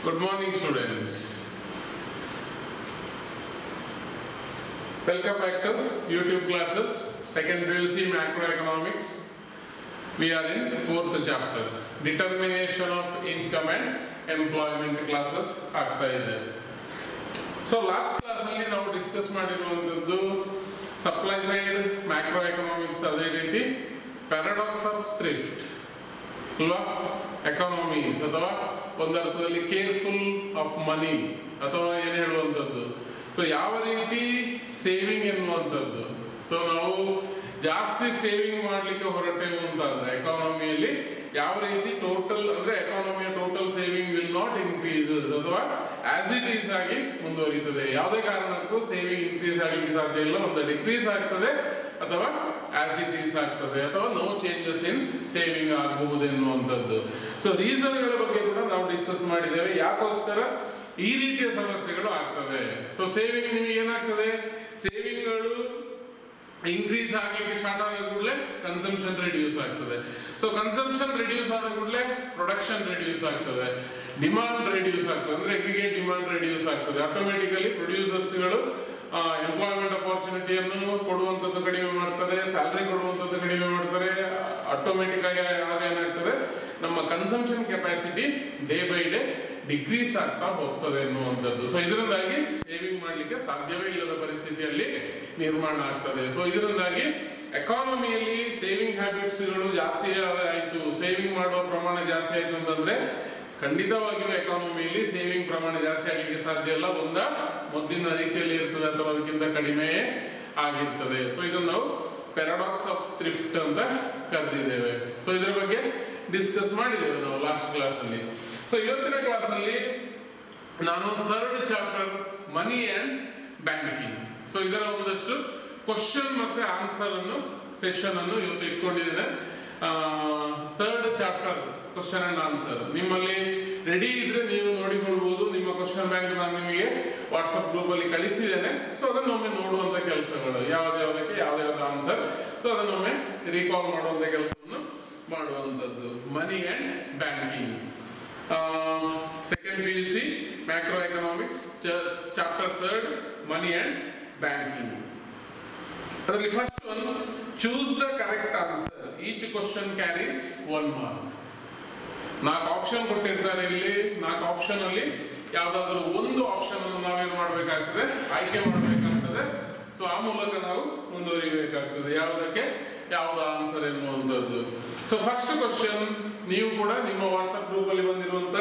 Good morning, students. Welcome back to YouTube classes, second PUC Macroeconomics. We are in fourth chapter, Determination of Income and Employment classes ಆಗ್ತಾ ಇದೆ. So last class ಅಲ್ಲಿ ನಾವು discuss ಮಾಡಿರುವಂತದ್ದು supply side macro economics, ಅದೇ ರೀತಿ paradox of thrift ಅಲ್ವಾ, economies ಅಥವಾ ಒಂದರ್ಥದಲ್ಲಿ careful of money ಅಥವಾ ಏನು ಹೇಳುವಂಥದ್ದು. ಸೊ ಯಾವ ರೀತಿ ಸೇವಿಂಗ್ ಎನ್ನುವಂಥದ್ದು, ಸೊ ನಾವು ಜಾಸ್ತಿ ಸೇವಿಂಗ್ ಮಾಡಲಿಕ್ಕೆ ಹೊರಟೇವು ಅಂತಾದ್ರೆ ಎಕಾನಮಿಯಲ್ಲಿ ಯಾವ ರೀತಿ ಟೋಟಲ್ ಅಂದ್ರೆ ಎಕಾನಮಿಯ total saving will not increases ಅಥವಾ ಆಸ್ ಇಟ್ ಈಸ್ ಆಗಿ ಮುಂದುವರಿಯುತ್ತದೆ. ಯಾವುದೇ ಕಾರಣಕ್ಕೂ ಸೇವಿಂಗ್ ಇನ್ಕ್ರೀಸ್ ಆಗಲಿಕ್ಕೆ ಸಾಧ್ಯ ಇಲ್ಲ, ಒಂದು ಡಿಕ್ರೀಸ್ ಆಗ್ತದೆ ಅಥವಾ ಆಸ್ ಇಟ್ ಈಸ್ ಆಗ್ತದೆ ಅಥವಾ ನೋ ಚೇಂಜಸ್ ಇನ್ ಸೇವಿಂಗ್ ಆಗಬಹುದು ಎನ್ನುವಂಥದ್ದು. ಸೊ ರೀಸನ್ಗಳ ಬಗ್ಗೆ ಕೂಡ ನಾವು ಡಿಸ್ಕಸ್ ಮಾಡಿದ್ದೇವೆ, ಯಾಕೋಸ್ಕರ ಈ ರೀತಿಯ ಸಮಸ್ಯೆಗಳು ಆಗ್ತದೆ. ಸೊ ಸೇವಿಂಗ್ ನಿಮಗೆ ಏನಾಗ್ತದೆ, ಸೇವಿಂಗ್ಗಳು ಇನ್ಕ್ರೀಸ್ ಆಗಲಿಕ್ಕೆ ಸ್ಟಾರ್ಟ್ ಆದ ಕೂಡಲೇ ಕನ್ಸಂಪ್ಷನ್ ರಿಡ್ಯೂಸ್ ಆಗ್ತದೆ. ಸೊ ಕನ್ಸಂಪ್ಷನ್ ರಿಡ್ಯೂಸ್ ಆದ ಕೂಡಲೇ ಪ್ರೊಡಕ್ಷನ್ ರಿಡ್ಯೂಸ್ ಆಗ್ತದೆ, ಡಿಮಾಂಡ್ ರಿಡ್ಯೂಸ್ ಆಗ್ತದೆ, ಅಂದ್ರೆ ಅಗ್ರಿಗೇಟ್ ಡಿಮಾಂಡ್ ರಿಡ್ಯೂಸ್ ಆಗ್ತದೆ. ಆಟೋಮೆಟಿಕಲಿ ಪ್ರೊಡ್ಯೂಸರ್ಸ್ಗಳು ಎಂಪ್ಲಾಯ್ಮೆಂಟ್ ಅಪಾರ್ಚುನಿಟಿಯನ್ನು ಕೊಡುವಂಥದ್ದು ಕಡಿಮೆ ಮಾಡ್ತಾರೆ, ಸ್ಯಾಲರಿ ಕೊಡುವಂಥದ್ದು ಕಡಿಮೆ ಮಾಡ್ತಾರೆ. ಆಟೋಮೆಟಿಕ್ ಆಗಿ ಆಗ ಏನಾಗ್ತದೆ, ನಮ್ಮ consumption capacity day by day decrease ಆಗ್ತಾ ಹೋಗ್ತದೆ ಎನ್ನುವಂಥದ್ದು. ಸೊ ಇದರಿಂದಾಗಿ ಸೇವಿಂಗ್ ಮಾಡಲಿಕ್ಕೆ ಸಾಧ್ಯವೇ ಇಲ್ಲದ ಪರಿಸ್ಥಿತಿಯಲ್ಲಿ ನಿರ್ಮಾಣ ಆಗ್ತದೆ. ಸೊ ಇದರಿಂದಾಗಿ ಎಕಾನಮಿಯಲ್ಲಿ ಸೇವಿಂಗ್ ಹ್ಯಾಬಿಟ್ಸ್ಗಳು ಜಾಸ್ತಿ ಆಯಿತು, ಸೇವಿಂಗ್ ಮಾಡುವ ಪ್ರಮಾಣ ಜಾಸ್ತಿ ಆಯಿತು ಅಂತಂದ್ರೆ ಖಂಡಿತವಾಗಿಯೂ ಎಕಾನಮಿಯಲ್ಲಿ ಸೇವಿಂಗ್ ಪ್ರಮಾಣ ಜಾಸ್ತಿ ಆಗಲಿಕ್ಕೆ ಸಾಧ್ಯ ಇಲ್ಲ, ಮೊದಲಿನ ರೀತಿಯಲ್ಲಿ ಇರ್ತದೆ ಅಥವಾ ಅದಕ್ಕಿಂತ ಕಡಿಮೆ ಆಗಿರ್ತದೆ. ಸೊ ಇದನ್ನು ನಾವು ಪ್ಯಾರಾಡಾಕ್ಸ್ ಆಫ್ ಥ್ರಿಫ್ಟ್ ಅಂತ ಕರೆದಿದ್ದೇವೆ. ಸೊ ಇದರ ಬಗ್ಗೆ ಡಿಸ್ಕಸ್ ಮಾಡಿದ್ದೇವೆ ನಾವು ಲಾಸ್ಟ್ ಕ್ಲಾಸ್ ಅಲ್ಲಿ. ಸೊ ಇವತ್ತಿನ ಕ್ಲಾಸ್ ಅಲ್ಲಿ ನಾನು third chapter money and banking, so ಇದರ ಒಂದಷ್ಟು ಕ್ವಶನ್ ಮತ್ತೆ ಆನ್ಸರ್ ಅನ್ನು ಸೆಷನ್ ಅನ್ನು ಇವತ್ತು ಇಟ್ಕೊಂಡಿದ್ದೇನೆ. Third chapter question and answer ನಿಮ್ಮಲ್ಲಿ ರೆಡಿ ಇದ್ರೆ ನೀವು ನೋಡಿಕೊಳ್ಬಹುದು. ನಿಮ್ಮ ಕ್ವಶನ್ ಬ್ಯಾಂಕ್ ನಾನು ನಿಮಗೆ ವಾಟ್ಸ್ಆಪ್ ಗ್ರೂಪ್ ಅಲ್ಲಿ ಕಳಿಸಿದ್ದೇನೆ. ಸೊ ಅದನ್ನೊಮ್ಮೆ ನೋಡುವಂತ ಕೆಲಸಗಳು, ಯಾವುದಕ್ಕೆ ಯಾವ್ದಾವ್ದು ಆನ್ಸರ್, ಸೊ ಅದನ್ನೊಮ್ಮೆ ರೀಕಾಲ್ ಮಾಡುವಂತ ಕೆಲಸವನ್ನು ಮಾಡುವಂಥದ್ದು. Money and banking, second PUC macro economics chapter third, money and banking. ಅದರಲ್ಲಿ first one, choose the correct answer. Each question carries 1 mark. 4 option ಕೊಟ್ಟಿರ್ತಾರೆ ಇಲ್ಲಿ. 4 ಆಪ್ಷನ್ ಅಲ್ಲಿ ಯಾವ್ದಾದ್ರು ಒಂದು ಆಪ್ಷನ್ ಅನ್ನು ನಾವೇನು ಮಾಡಬೇಕಾಗ್ತದೆ, ಆಯ್ಕೆ ಮಾಡಬೇಕಾಗ್ತದೆ. ಸೊ ಆ ಮೂಲಕ ನಾವು ಮುಂದುವರಿಬೇಕಾಗ್ತದೆ, ಯಾವುದಕ್ಕೆ ಯಾವ್ದು ಆನ್ಸರ್ ಎನ್ನುವಂಥದ್ದು. ಸೊ ಫಸ್ಟ್ ಕ್ವಶನ್, ನೀವು ಕೂಡ ನಿಮ್ಮ ವಾಟ್ಸ್ಆಪ್ ಗ್ರೂಪ್ ಅಲ್ಲಿ ಬಂದಿರುವಂತ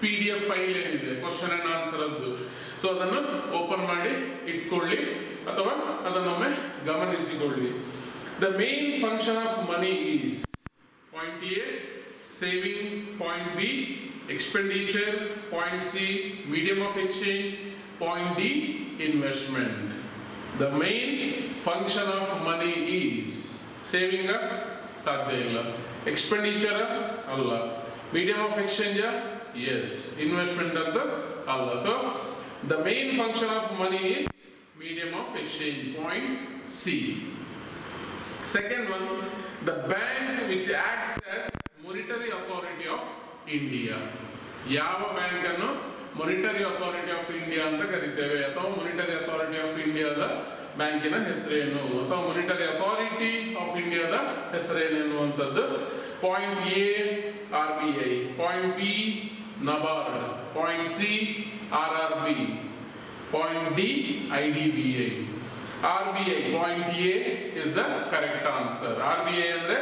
PDF ಫೈಲ್ ಏನಿದೆ ಕ್ವಶನ್ ಅಂಡ್ ಆನ್ಸರ್ ಅದ್ದು, ಸೊ ಅದನ್ನು ಓಪನ್ ಮಾಡಿ ಇಟ್ಕೊಳ್ಳಿ ಅಥವಾ ಅದನ್ನೊಮ್ಮೆ ಗಮನಿಸಿಕೊಳ್ಳಿ. The main function of money is point A saving, point B expenditure, point C medium of exchange, point D investment. The main function of money is saving ಸಾಧ್ಯ ಇಲ್ಲ, expenditure ಅಲ್ಲ, medium of exchange yes, investment ಅಂತ ಅಲ್ಲ. So the main function of money is medium of exchange, point C. Second one, the bank which acts as monetary authority of India. ಯಾವ bank ಅನ್ನು monetary authority of India ಅಂತ ಕರಿತೇವೆ, ಅಥವಾ monetary authority of ಇಂಡಿಯಾದ ಬ್ಯಾಂಕಿನ ಹೆಸರೇನು ಅಥವಾ monetary authority of ಇಂಡಿಯಾದ ಹೆಸರೇನು ಎನ್ನುವಂಥದ್ದು. Point A RBI, point B NABARD, point C RRB, point D IDBI. RBI point A is the correct answer. RBI ಅಂದ್ರೆ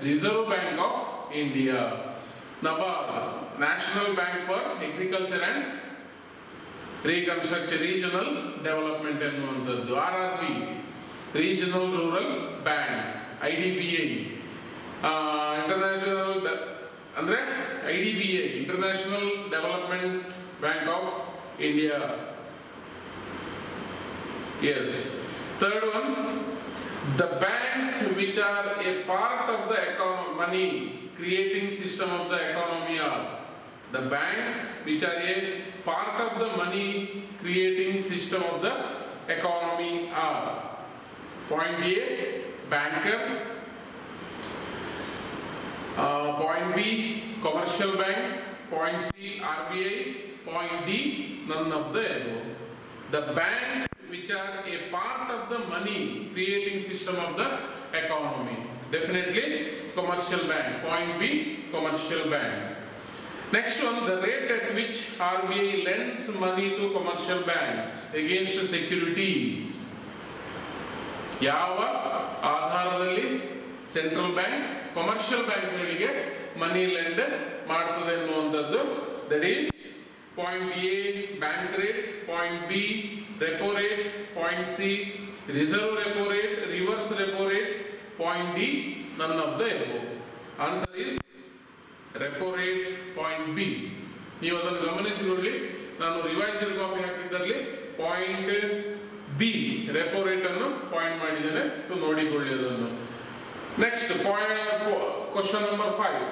Reserve bank of India. NABARD National Bank for Agriculture and Reconstruction, regional development ಎನ್ನುವಂಥದ್ದು. RRB Regional Rural Bank. IDBI international ಅಂದ್ರೆ IDBI International Development Bank of India. Yes. Third one, the banks which are a part of the money creating system of the economy are, the banks which are a part of the money creating system of the economy are, point A banker, point B commercial bank, point C RBI, point D none of the above. The banks which are a part of the money creating system of the economy, definitely commercial bank, point B commercial bank. Next one, the rate at which RBI lends money to commercial banks against securities. ಯಾವ ಆಧಾರದಲ್ಲಿ central bank commercial ಬ್ಯಾಂಕ್ಗಳಿಗೆ ಮನಿ lend ಮಾಡ್ತದೆ ಅನ್ನುವಂಥದ್ದು, that is point A bank rate, point B repo rate, point C reserve repo rate, reverse repo rate, point D none of the above. Answer is repo rate, point B. ನೀವು ಅದನ್ನು ಗಮನಿಸಿ ನೋಡಲಿ, ನಾನು revised copy ಹಾಕಿದ್ದಲ್ಲಿ point B repo rate ಅನ್ನು point ಮಾಡಿದ್ದೇನೆ, so ನೋಡಿಕೊಳ್ಳಿ ಅದನ್ನು. Next question number 5.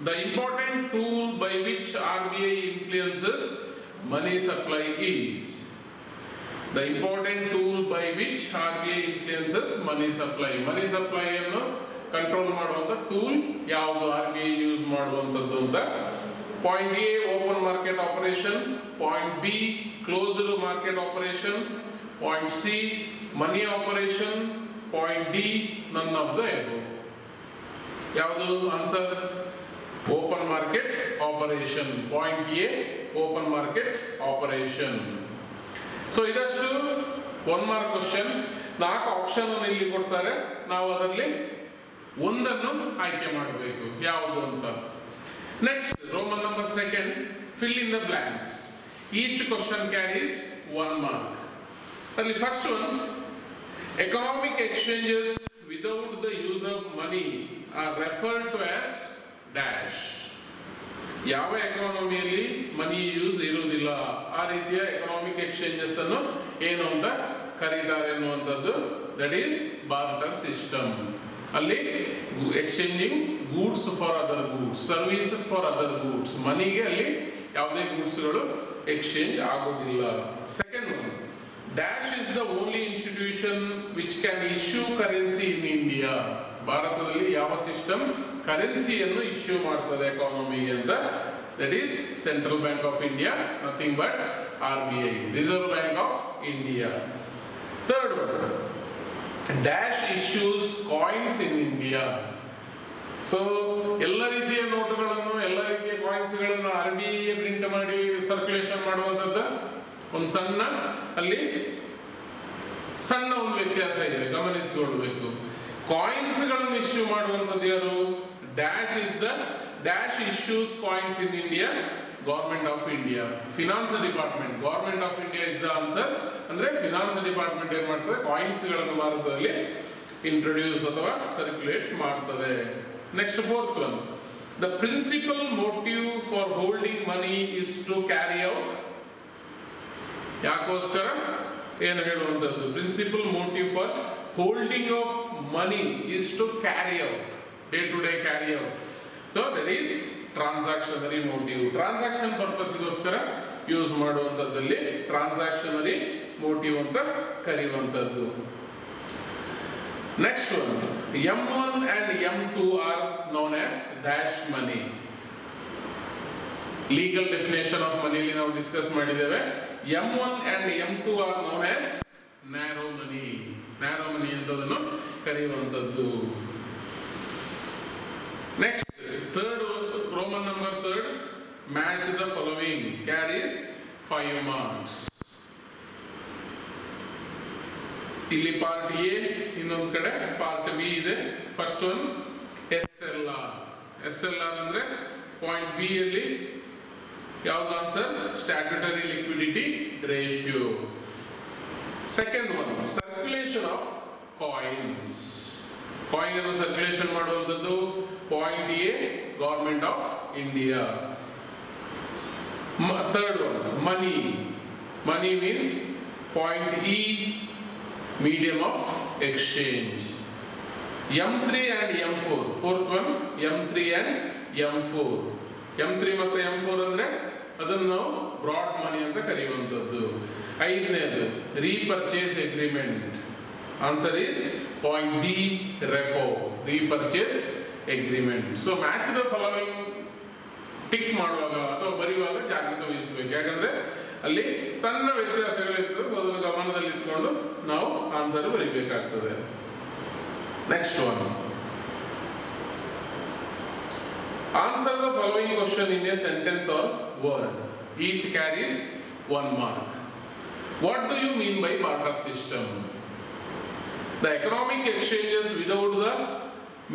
The important tool by which RBI influences money supply is. The important tool by which RBI influences money supply. Money supply ಅನ್ನು control ಮಾಡುವಂತ tool ಯಾವುದು RBI use ಮಾಡುವಂತದ್ದು ಅಂತ. Point A open market operation, point B closed market operation, point C money operation, point D none of the above. ಯಾವುದು answer? Open market operation. Point A open market operation. So ಇದಷ್ಟು 1 mark question. 4 option ಅನ್ನು ಇಲ್ಲಿ ಕೊಡ್ತಾರೆ, ನಾವು ಅದರಲ್ಲಿ ಒಂದನ್ನು ಆಯ್ಕೆ ಮಾಡಬೇಕು ಯಾವುದು ಅಂತ. Next Roman number 2, fill in the blanks. Each question carries 1 mark. ಅಲ್ಲಿ first one, economic exchanges without the use of money are referred to as dash. ಯಾವ ಎಕಾನಮಿಯಲ್ಲಿ ಮನಿ ಯೂಸ್ ಇರುವುದಿಲ್ಲ ಆ ರೀತಿಯ ಎಕನಾಮಿಕ್ ಎಕ್ಸ್ಚೇಂಜಸ್ ಅನ್ನು ಏನು ಅಂತ ಕರೀತಾರೆ ಎನ್ನುವಂಥದ್ದು, ದಟ್ ಈಸ್ ಬಾರ್ಟರ್ ಸಿಸ್ಟಮ್. ಅಲ್ಲಿ exchanging goods for other goods, services for other goods. ಮನಿಗೆ ಅಲ್ಲಿ ಯಾವುದೇ ಗೂಡ್ಸ್ಗಳು ಎಕ್ಸ್ಚೇಂಜ್ ಆಗೋದಿಲ್ಲ. Second one, dash is the only institution which can issue currency in India. ಭಾರತದಲ್ಲಿ ಯಾವ ಸಿಸ್ಟಮ್ ಕರೆನ್ಸಿಯನ್ನು ಇಶ್ಯೂ ಮಾಡ್ತದೆ ಎಕಾನಮಿಗೆ ಅಂತ, that is central bank of India, nothing but RBI, reserve bank of India. Third one, dash issues coins in India. So ಎಲ್ಲ ರೀತಿಯ ನೋಟುಗಳನ್ನು, ಎಲ್ಲ ರೀತಿಯ ಕಾಯಿನ್ಸ್ಗಳನ್ನು RBI ಪ್ರಿಂಟ್ ಮಾಡಿ ಸರ್ಕ್ಯುಲೇಷನ್ ಮಾಡುವಂಥದ್ದು. ಒಂದು ಸಣ್ಣ ಅಲ್ಲಿ ಸಣ್ಣ ಒಂದು ವ್ಯತ್ಯಾಸ ಇದೆ, ಗಮನಿಸಿಕೊಳ್ಳಬೇಕು. ಕಾಯಿನ್ಸ್ ಗಳನ್ನು ಇಶ್ಯೂ ಮಾಡುವಂಥದ್ದು ಯಾರು? Dash is the dash issues coins in India, government of India, finance department. Government of India is the answer. ಅಂದ್ರೆ ಫಿನಾನ್ಸ್ ಡಿಪಾರ್ಟ್ಮೆಂಟ್ ಏನ್ ಮಾಡ್ತದೆ? ಕಾಯಿನ್ಸ್ ಗಳನ್ನು ಭಾರತದಲ್ಲಿ ಇಂಟ್ರೊಡ್ಯೂಸ್ ಅಥವಾ ಸರ್ಕ್ಯುಲೇಟ್ ಮಾಡ್ತದೆ. Next fourth one, the principal motive for holding money is to carry out. ಯಾಕೋಸ್ಕರ ಏನು ಹೇಳುವಂಥದ್ದು? Principal motive for holding of money is to carry out, day to day carry out. So that is ಟ್ರಾನ್ಸಾಕ್ಷನರಿ motive. Transaction ಪರ್ಪಸ್ಗೋಸ್ಕರ use ಮಾಡುವಂಥದ್ದಲ್ಲಿ transactionary motive ಅಂತ ಕರೆಯುವಂಥದ್ದು. Next one, M1 and M2 are known as dash money. Legal definition of ಮನಿಲಿ ನಾವು discuss ಮಾಡಿದ್ದೇವೆ. M1 and M2 are known as narrow money. Narrow money ಅಂತದನ್ನು ಕರೆಯುವಂಥದ್ದು. Next third, Roman number 3, match the following, carries 5 marks. ಇಲ್ಲಿ part A, ಇನ್ನೊಂದು ಕಡೆ part B ಇದೆ. First one SLR. SLR ಅಂದ್ರೆ ಪಾಯಿಂಟ್ ಬಿ ಅಲ್ಲಿ ಯಾವ್ದು answer? Statutory liquidity ratio. Second one, circulation of coins. Coin ಅನ್ನು ಸರ್ಕ್ಯುಲೇಷನ್ ಮಾಡುವಂಥದ್ದು point A, government of India. Third one, money. Money means point E, medium of exchange. M3 and M4. Fourth one, M3 and M4. M3 ಮತ್ತು M4 ಅಂದ್ರೆ ಅದನ್ನು ನಾವು broad ಮನಿ ಅಂತ ಕರೆಯುವಂಥದ್ದು. ಐದನೇದು repurchase agreement. Answer is point D, repo, repurchase agreement. So match the following tick ಮಾಡುವಾಗ ಅಥವಾ ಬರೆಯುವಾಗ ಜಾಗೃತೆ ವಹಿಸಬೇಕು. ಯಾಕಂದ್ರೆ ಅಲ್ಲಿ ಸಣ್ಣ ವ್ಯತ್ಯಾಸಗಳಿರ್ತದೆ, ಸೊ ಅದನ್ನು ಗಮನದಲ್ಲಿ ಇಟ್ಕೊಂಡು ನಾವು ಆನ್ಸರ್ ಬರೀಬೇಕಾಗ್ತದೆ. Next one, answer the following question in a sentence or word. Each carries 1 mark. What do you mean by barter system? The economic exchanges without the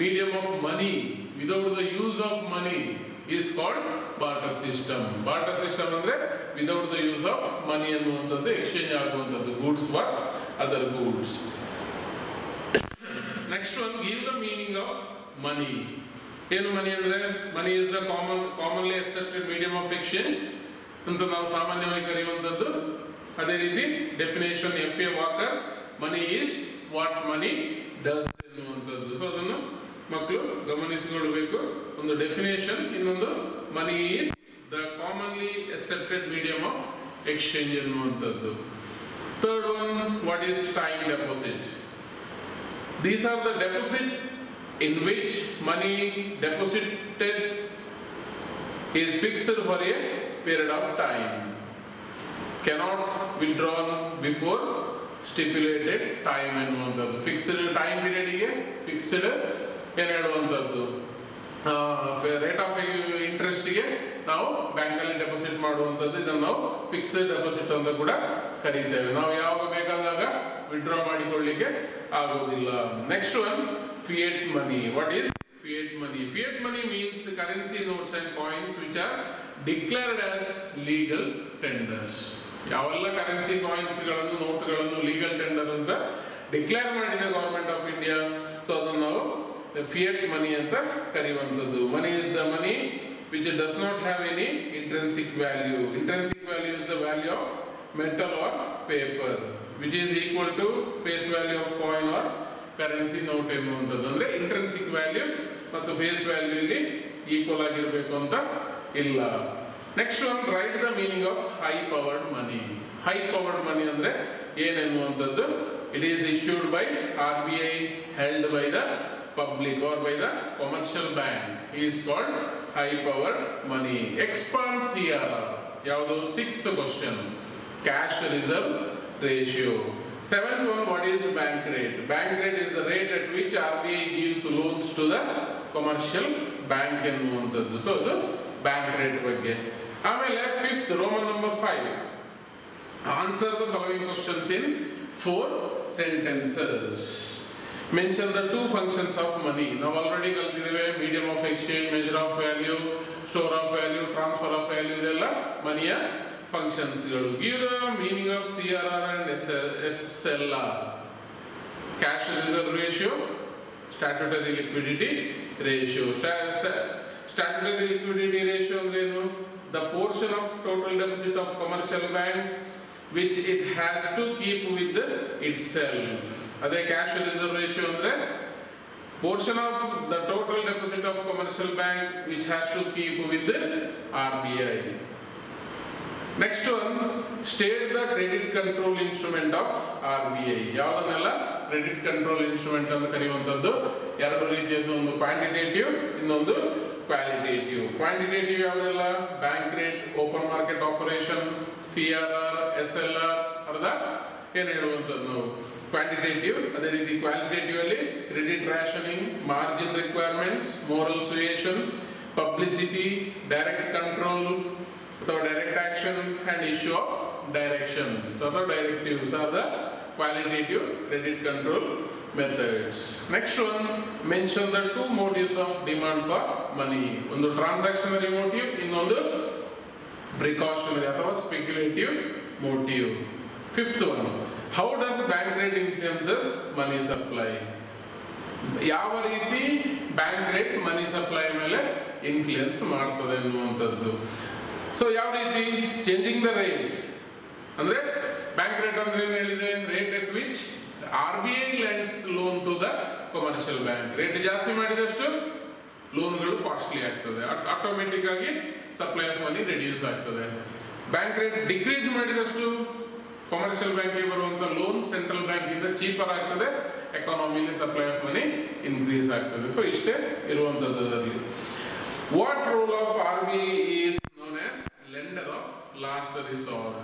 medium of money, without the use of money, is called barter system. Barter system andre without the use of money ಅನ್ನುವಂಥದ್ದು exchange ಆಗುವಂಥದ್ದು, goods for other goods. Next one, give the meaning of money. ಏನು money ಅಂದ್ರೆ, money is the commonly accepted medium of exchange ಅಂತ ನಾವು ಸಾಮಾನ್ಯವಾಗಿ ಕರೆಯುವಂಥದ್ದು. ಅದೇ ರೀತಿ definition FA Walker, money is what money does ಎನ್ನುವಂಥದ್ದು. ಸೊ ಅದನ್ನು ಮಕ್ಕಳು ಗಮನಿಸಿಕೊಳ್ಳಬೇಕು. ಒಂದು ಡೆಫಿನೇಷನ್, ಇನ್ನೊಂದು money is the commonly accepted medium of exchange ಎನ್ನುವಂಥದ್ದು. Third one, what is time deposit? These are the deposit in which money deposited is fixed for a period of time, cannot withdrawn before stipulated time ಎನ್ನುವಂಥದ್ದು. Fixed time ಪೀರಿಯಡ್ಗೆ fixed ಏನು ಹೇಳುವಂಥದ್ದು, rate of ಇಂಟ್ರೆಸ್ಟ್ಗೆ ನಾವು ಬ್ಯಾಂಕಲ್ಲಿ deposit ಮಾಡುವಂಥದ್ದು, ಇದನ್ನು ನಾವು fixed deposit ಅಂತ ಕೂಡ ಕರೀತೇವೆ. ನಾವು ಯಾವಾಗ ಬೇಕಾದಾಗ ವಿಡ್ರಾ ಮಾಡಿಕೊಳ್ಳಿಕ್ಕೆ ಆಗೋದಿಲ್ಲ. Next one, fiat money. What is fiat money? Fiat money means currency notes and coins which are declared as legal tenders. ಯಾವೆಲ್ಲ ಕರೆನ್ಸಿ ಕಾಯಿನ್ಸ್ ಗಳನ್ನು ನೋಟುಗಳನ್ನು ಲೀಗಲ್ ಟೆಂಡರ್ ಅಂತ ಡಿಕ್ಲೇರ್ ಮಾಡಿದೆ ಗವರ್ಮೆಂಟ್ ಆಫ್ ಇಂಡಿಯಾ, ಸೊ ಅದನ್ನು ನಾವು fiat money ಅಂತ ಕರೆಯುವಂಥದ್ದು. Money is the money which does not have any intrinsic value. Intrinsic value is the value of metal or paper which is equal to face value of coin or currency note ಎನ್ನುವಂಥದ್ದು. ಅಂದರೆ intrinsic value ಮತ್ತು face value ಇಲ್ಲಿ equal ಆಗಿರಬೇಕು ಅಂತ ಇಲ್ಲ. Next one, right the meaning of high powered money. High powered money ಅಂದರೆ ಏನೆನ್ನುವಂಥದ್ದು? It is issued by RBI, held by the public or by the commercial bank, is called high powered money. Expand CRR ಯಾವುದು? 6th question, cash reserve ratio. 7th one, what is bank rate? Bank rate is the rate at which RBI gives loans to the commercial bank ಎನ್ನುವಂಥದ್ದು. So ಅದು bank rate ಬಗ್ಗೆ. ಆಮೇಲೆ 5th, Roman number 5, answer the following questions in 4 sentences. Mention the 2 functions of money. ನಾವು already ಕಲ್ತಿದ್ದೇವೆ, medium of exchange, measure of value, store of value, transfer of value, ಇದೆಲ್ಲ ಮನಿಯ ಫಂಕ್ಷನ್ಸ್ಗಳು. Give the meaning of CRR and SLR. Cash reserve ratio, statutory liquidity ratio. Statutory liquidity ratio ಅಂದ್ರೆ ಏನು? The portion of total deposit of commercial bank which it has to keep with itself. ಅದೇ cash reserve ratio ಅಂದ್ರೆ portion of the total deposit of commercial bank which has to keep with the RBI. Next one, state the credit control instrument of RBI. ಯಾವುದನ್ನೆಲ್ಲ credit control instrument ಅಂತ ಕರೆಯುವಂಥದ್ದು? 2 ರೀತಿಯದ್ದು, ಒಂದು quantitative, ಇನ್ನೊಂದು qualitative. Quantitative ಯಾವುದೆಲ್ಲ? Bank rate, open market operation, CRR, SLR ಅರ್ಧ ಏನು ಹೇಳುವಂಥದ್ದು ನಾವು ಕ್ವಾಂಟಿಟೇಟಿವ್. ಅದೇ ರೀತಿ ಕ್ವಾಲಿಟೇಟಿವ್ ಅಲ್ಲಿ credit rationing, margin requirements, moral suasion, publicity, direct control ಅಥವಾ direct action and issue of directions ಅಥವಾ directives are the qualitative credit control methods. Next one, mention the 2 motives of demand for money. ಒಂದು ಟ್ರಾನ್ಸಾಕ್ಷನರಿ motive, ಇನ್ನೊಂದು precautionary ಅಥವಾ speculative motive. 5th one, how does bank rate influences money supply? ಯಾವ ರೀತಿ bank rate ಮನಿ supply ಮೇಲೆ influence ಮಾಡ್ತದೆ ಅನ್ನುವಂಥದ್ದು. So ಯಾವ ರೀತಿ? ಚೇಂಜಿಂಗ್ ದ ರೇಟ್ ಅಂದ್ರೆ ಬ್ಯಾಂಕ್ ರೇಟ್ ಅಂದ್ರೆ ಏನು ಹೇಳಿದೆ? Rate at which RBI lends loan to the commercial bank. Rate ಜಾಸ್ತಿ ಮಾಡಿದಷ್ಟು ಲೋನ್ಗಳು ಕಾಸ್ಟ್ಲಿ ಆಗ್ತದೆ, ಆಟೋಮೆಟಿಕ್ ಆಗಿ ಸಪ್ಲೈ ಆಫ್ ಮನಿ ರಿಡ್ಯೂಸ್ ಆಗ್ತದೆ. ಬ್ಯಾಂಕ್ ರೇಟ್ ಡಿಕ್ರೀಸ್ ಮಾಡಿದಷ್ಟು ಕಮರ್ಷಿಯಲ್ ಬ್ಯಾಂಕಿಗೆ ಬರುವಂತ ಲೋನ್ ಸೆಂಟ್ರಲ್ ಬ್ಯಾಂಕ್ ಇಂದ ಚೀಪರ್ ಆಗ್ತದೆ, ಎಕಾನಮಿಲಿ ಸಪ್ಲೈ ಆಫ್ ಮನಿ ಇನ್ಕ್ರೀಸ್ ಆಗ್ತದೆ. ಸೊ ಇಷ್ಟೇ ಇರುವಂತದ್ದು ಅದರಲ್ಲಿ. What role of RBI is known as lender of last resort?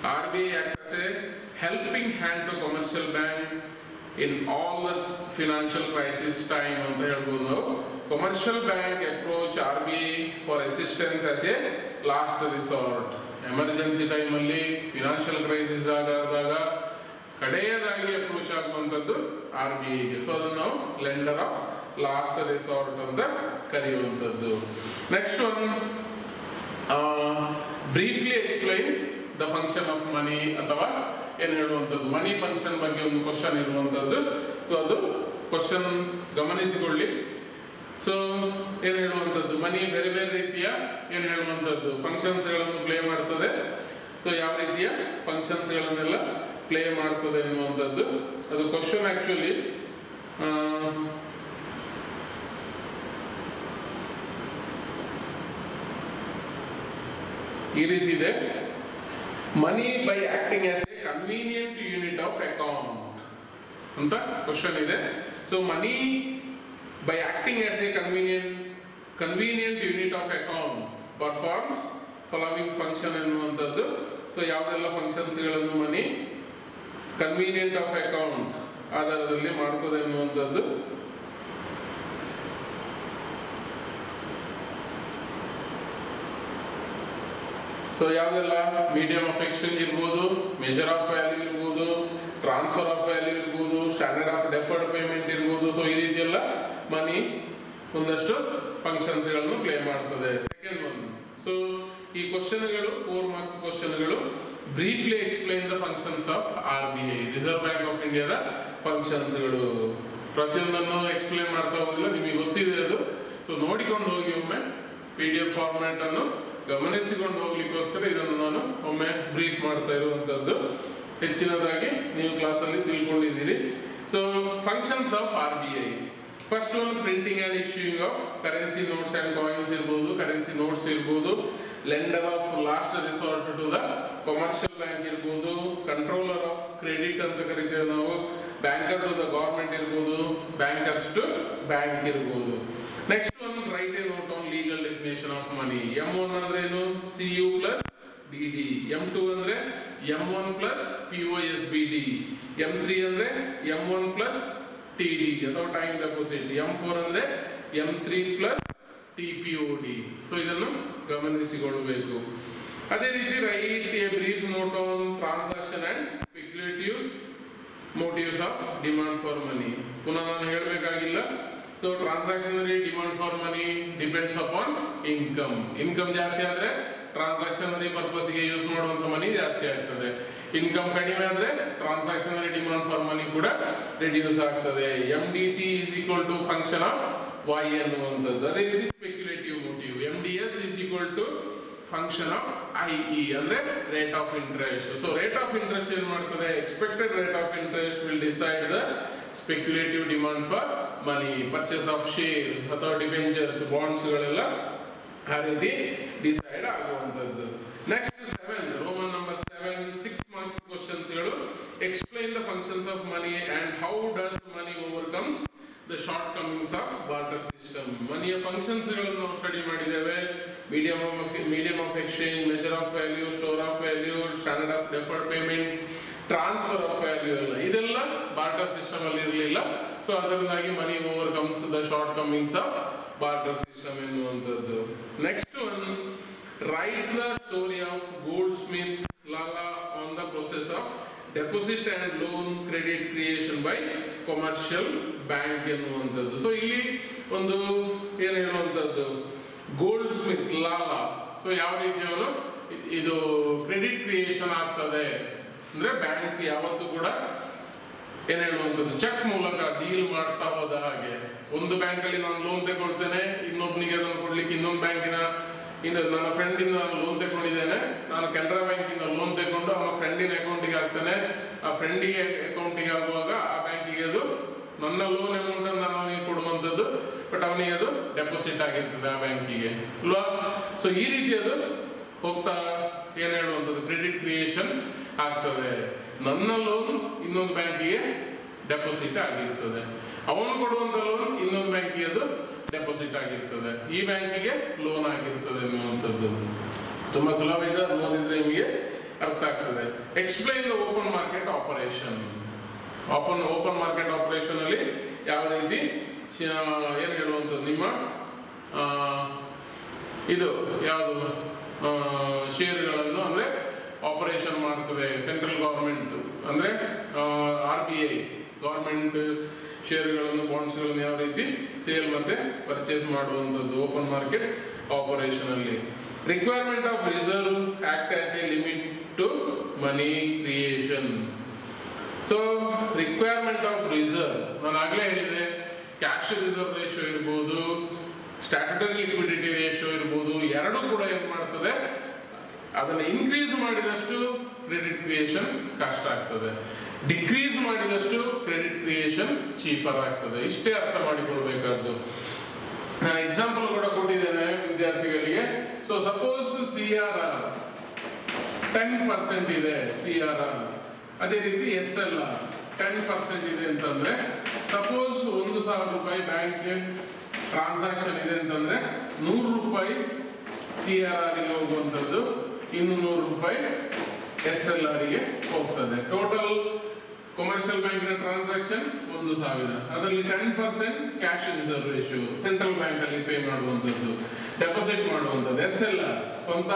RBI acts as a helping hand to commercial bank in all the financial crisis time ಅಂತ ಹೇಳ್ಬೋದು ನಾವು. Commercial bank approach RBI for assistance as a last resort. Emergency ಟೈಮಲ್ಲಿ financial crisis ಆದಾಗ ಕಡೆಯದಾಗಿ approach ಆಗುವಂಥದ್ದು RBIಗೆ. So ಅದನ್ನು ನಾವು lender of last resort ಅಂತ ಕರೆಯುವಂಥದ್ದು. Next one, briefly explain the function of money ಅಥವಾ ಏನು ಹೇಳುವಂಥದ್ದು, ಮನಿ ಫಂಕ್ಷನ್ ಬಗ್ಗೆ ಒಂದು ಕ್ವಶನ್ ಇರುವಂಥದ್ದು. ಸೊ ಅದು ಕ್ವಶನ್ ಗಮನಿಸಿಕೊಳ್ಳಿ. ಸೊ ಏನು ಹೇಳುವಂಥದ್ದು, ಮನಿ ಬೇರೆ ಬೇರೆ ರೀತಿಯ ಏನು ಹೇಳುವಂಥದ್ದು ಫಂಕ್ಷನ್ಸ್ಗಳನ್ನು ಪ್ಲೇ ಮಾಡ್ತದೆ. ಸೊ ಯಾವ ರೀತಿಯ ಫಂಕ್ಷನ್ಸ್ಗಳನ್ನೆಲ್ಲ ಪ್ಲೇ ಮಾಡ್ತದೆ ಎನ್ನುವಂಥದ್ದು ಅದು ಕ್ವಶನ್. ಆಕ್ಚುಲಿ ಈ ರೀತಿ ಇದೆ, money by acting as a convenient unit of account ಅಂತ ಕ್ವಶನ್ ಇದೆ. So money by acting as a convenient unit of account performs following function ಎನ್ನುವಂಥದ್ದು. ಸೊ ಯಾವುದೆಲ್ಲ ಫಂಕ್ಷನ್ಸ್ಗಳನ್ನು ಮನಿ ಕನ್ವೀನಿಯಂಟ್ ಆಫ್ ಅಕೌಂಟ್ ಆಧಾರದಲ್ಲಿ ಮಾಡ್ತದೆ ಎನ್ನುವಂಥದ್ದು. ಸೊ ಯಾವುದೆಲ್ಲ ಮೀಡಿಯಂ ಆಫ್ ಎಕ್ಸ್ಚೇಂಜ್ ಇರ್ಬೋದು, ಮೆಜರ್ ಆಫ್ ವ್ಯಾಲ್ಯೂ ಇರ್ಬೋದು, ಟ್ರಾನ್ಸ್ಫರ್ ಆಫ್ ವ್ಯಾಲ್ಯೂ ಇರ್ಬೋದು, ಸ್ಟ್ಯಾಂಡರ್ಡ್ ಆಫ್ ಡೆಫರ್ಡ್ ಪೇಮೆಂಟ್ ಇರ್ಬೋದು. ಸೊ ಈ ರೀತಿಯೆಲ್ಲ ಮನಿ ಒಂದಷ್ಟು ಫಂಕ್ಷನ್ಸ್ಗಳನ್ನು ಪ್ಲೇ ಮಾಡ್ತದೆ. ಸೆಕೆಂಡ್ ಒನ್, ಸೊ ಈ ಕ್ವಶನ್ಗಳು 4 ಮಾರ್ಕ್ಸ್ ಕ್ವಶನ್ಗಳು. Briefly explain the functions of RBI, reserve bank of ಇಂಡಿಯಾದ ಫಂಕ್ಷನ್ಸ್ಗಳು. ಪ್ರತಿಯೊಂದನ್ನು ಎಕ್ಸ್ಪ್ಲೈನ್ ಮಾಡ್ತಾ ಹೋಗಿಲ್ಲ, ನಿಮಗೆ ಗೊತ್ತಿದೆ ಅದು. ಸೊ ನೋಡಿಕೊಂಡು ಹೋಗಿ ಒಮ್ಮೆ PDF ಫಾರ್ಮ್ಯಾಟ್ ಅನ್ನು ಗಮನಿಸಿಕೊಂಡು ಹೋಗ್ಲಿಕ್ಕೋಸ್ಕರ ಇದನ್ನು ನಾನು ಒಮ್ಮೆ ಬ್ರೀಫ್ ಮಾಡ್ತಾ ಇರುವಂತದ್ದು. ಹೆಚ್ಚಿನದಾಗಿ ನೀವು ಕ್ಲಾಸಲ್ಲಿ ತಿಳ್ಕೊಂಡಿದ್ದೀರಿ. So functions of RBI, first one printing and issuing of currency notes and coins ಇರ್ಬೋದು, ಕರೆನ್ಸಿ ನೋಟ್ಸ್ ಇರ್ಬೋದು, lender of last resort to the commercial bank ಇರ್ಬೋದು, ಕಂಟ್ರೋಲರ್ ಆಫ್ ಕ್ರೆಡಿಟ್ ಅಂತ ಕರಿತೇವೆ ನಾವು, ಬ್ಯಾಂಕರ್ ಟು ದ ಗವರ್ಮೆಂಟ್ ಇರ್ಬೋದು, bankers to bank ಇರ್ಬೋದು. Next one, write a note on legal definition of money. M1 ಅಂದ್ರೆ ಏನು, CU plus DD. M2 ಅಂದ್ರೆ M1 plus POSBD. M3 ಅಂದ್ರೆ M1 ಪ್ಲಸ್ TD ಅಥವಾ ಟೈಮ್ ಡೆಪಾಸಿಟ್. M4 ಅಂದ್ರೆ M3 plus TPOD. So ಇದನ್ನು ಗಮನಿಸಿಕೊಳ್ಳಬೇಕು. ಅದೇ ರೀತಿ write a brief note on transaction and speculative motives of demand for money. ಪುನಃ ನಾನು ಹೇಳಬೇಕಾಗಿಲ್ಲ. So transactionary demand for money depends upon income. Income ಜಾಸ್ತಿ ಆದ್ರೆ ಟ್ರಾನ್ಸಾಕ್ಷನರಿ ಪರ್ಪಸ್ಗೆ ಯೂಸ್ ಮಾಡುವಂತ ಮನಿ ಜಾಸ್ತಿ ಆಗ್ತದೆ. ಇನ್ಕಮ್ ಕಡಿಮೆ ಆದ್ರೆ ಟ್ರಾನ್ಸಾಕ್ಷನರಿ ಡಿಮಾಂಡ್ ಫಾರ್ ಮನಿ ಕೂಡ ರಿಡ್ಯೂಸ್ ಆಗ್ತದೆ. MDT is equal to function of Y ಅನ್ನುವಂಥದ್ದು. ಅದೇ ರೀತಿ speculative motive MDS is equal to function of IE ಅಂದ್ರೆ rate of interest. So rate of interest ಏನ್ ಮಾಡ್ತದೆ, expected rate of interest will decide the speculative demand for money. Purchase of share ಅಥವಾ debentures, bonds ಗಳೆಲ್ಲ ಆ ರೀತಿ decide ಆಗುವಂತದ್ದು. Next 7, Roman number 7, 6 marks ಕ್ವಶನ್ಸ್ಗಳು. Explain the functions of money and how does money overcomes the shortcomings of barter system. ಮನಿಯ functions ಗಳನ್ನು ನಾವು study ಮಾಡಿದ್ದೇವೆ. Medium of exchange, measure of value, store of value, standard of deferred payment, transfer of value ಎಲ್ಲ ಇದೆಲ್ಲ barter system ಅಲ್ಲಿ ಇರಲಿಲ್ಲ. So ಅದರಿಂದಾಗಿ money overcomes the shortcomings of barter system ಎನ್ನುವಂಥದ್ದು. Next one, right the story of goldsmith ಲಾಲಾ on the process of deposit and loan credit creation by commercial bank ಎನ್ನುವಂಥದ್ದು. So ಇಲ್ಲಿ ಒಂದು ಏನು ಹೇಳುವಂಥದ್ದು, ಗೋಲ್ಡ್ ಸ್ಮಿತ್ ಲಾಲಾ so ಯಾವ ರೀತಿ ಅವನು ಇದು ಕ್ರೆಡಿಟ್ ಕ್ರಿಯೇಷನ್ ಆಗ್ತದೆ ಅಂದ್ರೆ ಬ್ಯಾಂಕ್ ಯಾವತ್ತೂ ಕೂಡ ಏನ್ ಹೇಳುವಂಥದ್ದು ಚೆಕ್ ಮೂಲಕ ಡೀಲ್ ಮಾಡ್ತಾ ಹೋದ ಹಾಗೆ. ಒಂದು ಬ್ಯಾಂಕ್ ಅಲ್ಲಿ ನಾನು ಲೋನ್ ತಗೊಳ್ತೇನೆ, ಇನ್ನೊಬ್ಬನಿಗೆ ಅದನ್ನು ಕೊಡ್ಲಿಕ್ಕೆ ಇನ್ನೊಂದು ಬ್ಯಾಂಕಿನ ನನ್ನ ಫ್ರೆಂಡ್ ಇಂದ ನಾನು ಲೋನ್ ತಗೊಂಡಿದ್ದೇನೆ, ನಾನು ಕೆನರಾ ಬ್ಯಾಂಕ್ ಇಂದ ಲೋನ್ ತಗೊಂಡು ಅವನ ಫ್ರೆಂಡಿನ ಅಕೌಂಟಿಗೆ ಹಾಕ್ತೇನೆ. ಆ ಫ್ರೆಂಡಿಗೆ ಅಕೌಂಟಿಗೆ ಆಗುವಾಗ ಆ ಬ್ಯಾಂಕಿಗೆ ಅದು ನನ್ನ ಲೋನ್ ಅಮೌಂಟ್ ಅನ್ನು ನಾನು ಅವನಿಗೆ ಕೊಡುವಂಥದ್ದು, ಬಟ್ ಅವನಿಗೆ ಅದು ಡೆಪಾಸಿಟ್ ಆಗಿರ್ತದೆ ಆ ಬ್ಯಾಂಕಿಗೆ ಅಲ್ವಾ. ಸೊ ಈ ರೀತಿ ಅದು ಹೋಗ್ತಾ ಏನ್ ಹೇಳುವಂಥದ್ದು ಕ್ರೆಡಿಟ್ ಕ್ರಿಯೇಷನ್ ಆಗ್ತದೆ. ನನ್ನ ಲೋನ್ ಇನ್ನೊಂದು ಬ್ಯಾಂಕಿಗೆ ಡೆಪಾಸಿಟ್ ಆಗಿರ್ತದೆ, ಅವನು ಕೊಡುವಂತ ಲೋನ್ ಇನ್ನೊಂದು ಬ್ಯಾಂಕಿಗೆ ಅದು ಡೆಪಾಸಿಟ್ ಆಗಿರ್ತದೆ, ಈ ಬ್ಯಾಂಕಿಗೆ ಲೋನ್ ಆಗಿರ್ತದೆ ಅನ್ನುವಂಥದ್ದು. ತುಂಬಾ ಸುಲಭ ಇದೆ, ಅದು ಓದಿದ್ರೆ ನಿಮಗೆ ಅರ್ಥ ಆಗ್ತದೆ. Explain the open market operation. Open market operation ಅಲ್ಲಿ ಯಾವ ರೀತಿ ಏನು ಹೇಳುವಂಥದ್ದು, ನಿಮ್ಮ ಇದು ಯಾವುದು ಷೇರುಗಳನ್ನು ಅಂದ್ರೆ ಆಪರೇಷನ್ ಮಾಡ್ತದೆ ಸೆಂಟ್ರಲ್ ಗವರ್ಮೆಂಟ್, ಅಂದ್ರೆ RBI ಗವರ್ಮೆಂಟ್ ಷೇರುಗಳನ್ನು ಬಾಂಡ್ಸ್ಗಳನ್ನು ಯಾವ ರೀತಿ ಸೇಲ್ ಮತ್ತೆ ಪರ್ಚೇಸ್ ಮಾಡುವಂಥದ್ದು ಓಪನ್ ಮಾರ್ಕೆಟ್ ಆಪರೇಷನ್ ಅಲ್ಲಿ. Requirement of reserve act as a limit to money creation. So requirement of reserve, ನಾನು ಆಗಲೇ ಹೇಳಿದೆ, ಕ್ಯಾಶ್ ರಿಸರ್ವ್ ರೇಷಿಯೋ ಇರ್ಬೋದು, ಸ್ಟ್ಯಾಟ್ಯುಟರಿ ಲಿಕ್ವಿಡಿಟಿ ರೇಷಿಯೋ ಇರ್ಬೋದು, ಎರಡೂ ಕೂಡ ಏನು ಮಾಡ್ತದೆ, ಅದನ್ನು ಇನ್ಕ್ರೀಸ್ ಮಾಡಿದಷ್ಟು ಕ್ರೆಡಿಟ್ ಕ್ರಿಯೇಷನ್ ಕಷ್ಟ ಆಗ್ತದೆ, ಡಿಕ್ರೀಸ್ ಮಾಡಿದಷ್ಟು ಕ್ರೆಡಿಟ್ ಕ್ರಿಯೇಷನ್ ಚೀಪರ್ ಆಗ್ತದೆ. ಇಷ್ಟೇ ಅರ್ಥ ಮಾಡಿಕೊಳ್ಬೇಕಾದ್ದು. ನಾನು ಎಕ್ಸಾಂಪಲ್ ಕೂಡ ಕೊಟ್ಟಿದ್ದೇನೆ ವಿದ್ಯಾರ್ಥಿಗಳಿಗೆ. ಸೊ ಸಪೋಸ್ CRR 10% ಇದೆ, CRR ಅದೇ ರೀತಿ SLR 10% ಇದೆ ಅಂತಂದ್ರೆ, ಸಪೋಸ್ 1,000 ರೂಪಾಯಿ ಬ್ಯಾಂಕ್ ಟ್ರಾನ್ಸಾಕ್ಷನ್ ಇದೆ ಅಂತಂದ್ರೆ 100 ರೂಪಾಯಿ CRR ಗೆ ಹೋಗುವಂಥದ್ದು, ಇನ್ನು 100 ರೂಪಾಯಿ SLR ಗೆ ಹೋಗ್ತದೆ. ಟೋಟಲ್ ಕಮರ್ಷಿಯಲ್ ಬ್ಯಾಂಕಿನ ಟ್ರಾನ್ಸಾಕ್ಷನ್ 1,000, ಅದರಲ್ಲಿ 10% cash reserve ratio central bank ಅಲ್ಲಿ ಪೇ ಮಾಡುವಂಥದ್ದು, ಡೆಪಾಸಿಟ್ ಮಾಡುವಂಥದ್ದು, SLR ಸ್ವಂತ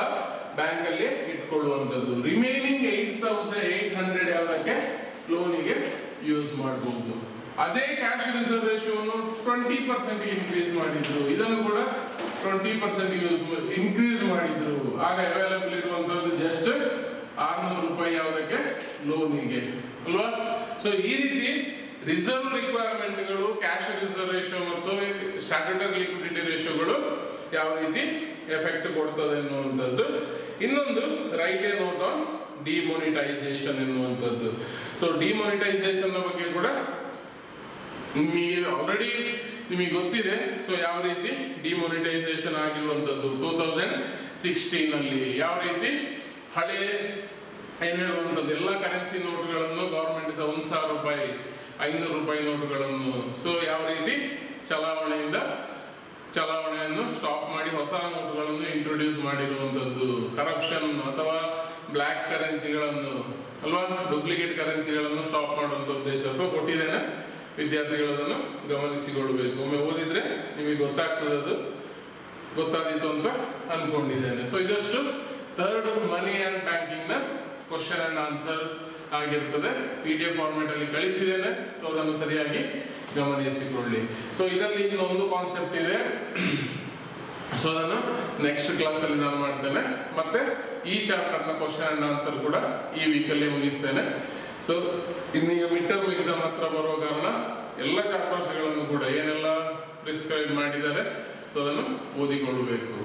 ಬ್ಯಾಂಕ್ ಅಲ್ಲಿ ಇಟ್ಕೊಳ್ಳುವಂಥದ್ದು. ರಿಮೈನಿಂಗ್ 8,800 ಯಾವುದಕ್ಕೆ ಲೋನಿಗೆ ಯೂಸ್ ಮಾಡಬಹುದು. ಅದೇ ಕ್ಯಾಶ್ ರಿಸರ್ವ್ ರೇಷಿಯೋವನ್ನು 20% ಇನ್ಕ್ರೀಸ್ ಮಾಡಿದ್ರು, ಇದನ್ನು ಕೂಡ 20% ಇನ್ಕ್ರೀಸ್ ಮಾಡಿದ್ರು. ಆಗ ಅವೈಲಬಲ್ ಇರುವಂತದ್ದು ಜಸ್ಟ್ 600 ರೂಪಾಯಿ ಯಾವುದಕ್ಕೆ ಲೋನಿಗೆ ಅಲ್ವಾ. ಸೊ ಈ ರೀತಿ ರಿಸರ್ವ್ ರಿಕ್ವೈರ್ಮೆಂಟ್ಗಳು, ಕ್ಯಾಶ್ ರಿಸರ್ವ್ ರೇಷಿಯೋ ಮತ್ತು ಸ್ಟ್ಯಾಟ್ಯುಟರಿ ಲಿಕ್ವಿಡಿಟಿ ರೇಷಿಯೋಗಳು ಯಾವ ರೀತಿ ಎಫೆಕ್ಟ್ ಕೊಡ್ತದೆ ಎನ್ನುವಂಥದ್ದು. ಇನ್ನೊಂದು ರೈಟ್ ಎ ನೋಟ್ ಆನ್ ಡಿಮೋನಿಟೈಸೇಷನ್ ಎನ್ನುವಂಥದ್ದು. ಸೊ ಡಿಮೋನಿಟೈಸೇಷನ್ ಬಗ್ಗೆ ಕೂಡ ಆಲ್ರೆಡಿ ನಿಮಗೆ ಗೊತ್ತಿದೆ. ಸೊ ಯಾವ ರೀತಿ ಡಿಮೋನಿಟೈಸೇಷನ್ ಆಗಿರುವಂಥದ್ದು 2016 ಅಲ್ಲಿ ಯಾವ ರೀತಿ ಹಳೆ ಏನು ಹೇಳುವಂಥದ್ದು ಎಲ್ಲ ಕರೆನ್ಸಿ ನೋಟುಗಳನ್ನು ಗವರ್ಮೆಂಟ್ 1,000 ರೂಪಾಯಿ 500 ರೂಪಾಯಿ ನೋಟುಗಳನ್ನು ಸೊ ಯಾವ ರೀತಿ ಚಲಾವಣೆಯನ್ನು ಸ್ಟಾಪ್ ಮಾಡಿ ಹೊಸ ನೋಟುಗಳನ್ನು ಇಂಟ್ರೊಡ್ಯೂಸ್ ಮಾಡಿರುವಂಥದ್ದು. ಕರಪ್ಷನ್ ಅಥವಾ ಬ್ಲ್ಯಾಕ್ ಕರೆನ್ಸಿಗಳನ್ನು ಅಲ್ವಾ, ಡೂಪ್ಲಿಕೇಟ್ ಕರೆನ್ಸಿಗಳನ್ನು ಸ್ಟಾಪ್ ಮಾಡುವಂಥ ಉದ್ದೇಶ. ಸೊ ಕೊಟ್ಟಿದ್ದೇನೆ, ವಿದ್ಯಾರ್ಥಿಗಳು ಅದನ್ನು ಗಮನಿಸಿಕೊಳ್ಬೇಕು. ಒಮ್ಮೆ ಓದಿದ್ರೆ ನಿಮಗೆ ಗೊತ್ತಾಗ್ತದೆ, ಅದು ಗೊತ್ತಾದಿತ್ತು ಅಂತ ಅನ್ಕೊಂಡಿದ್ದೇನೆ. ಸೊ ಇದಷ್ಟು ಥರ್ಡ್ ಮನಿ ಅಂಡ್ ಬ್ಯಾಂಕಿಂಗ್ ನ ಕ್ವಶನ್ ಅಂಡ್ ಆನ್ಸರ್ ಆಗಿರ್ತದೆ. PDF ಫಾರ್ಮೆಟ್ ಅಲ್ಲಿ ಕಳಿಸಿದ್ದೇನೆ, ಸೊ ಅದನ್ನು ಸರಿಯಾಗಿ ಗಮನಿಸಿಕೊಳ್ಳಿ. ಸೊ ಇದರಲ್ಲಿ ಇನ್ನೊಂದು ಕಾನ್ಸೆಪ್ಟ್ ಇದೆ, ಸೊ ಅದನ್ನು ನೆಕ್ಸ್ಟ್ ಕ್ಲಾಸ್ ಅಲ್ಲಿ ನಾನು ಮಾಡ್ತೇನೆ. ಮತ್ತೆ ಈ ಚಾಪ್ಟರ್ ನ ಕ್ವಶನ್ ಅಂಡ್ ಆನ್ಸರ್ ಕೂಡ ಈ ವೀಕಲ್ಲಿ ಮುಗಿಸ್ತೇನೆ. ಸೊ ಇನ್ನೀಗ ಮಿಡ್ ಟರ್ಮ್ ಎಕ್ಸಾಮ್ ಹತ್ರ ಬರುವ ಕಾರಣ ಎಲ್ಲ ಚಾಪ್ಟರ್ಸ್ಗಳನ್ನು ಕೂಡ ಏನೆಲ್ಲ ಪ್ರಿಸ್ಕ್ರೈಬ್ ಮಾಡಿದ್ದಾರೆ ಸೊ ಅದನ್ನು ಓದಿಕೊಳ್ಳಬೇಕು.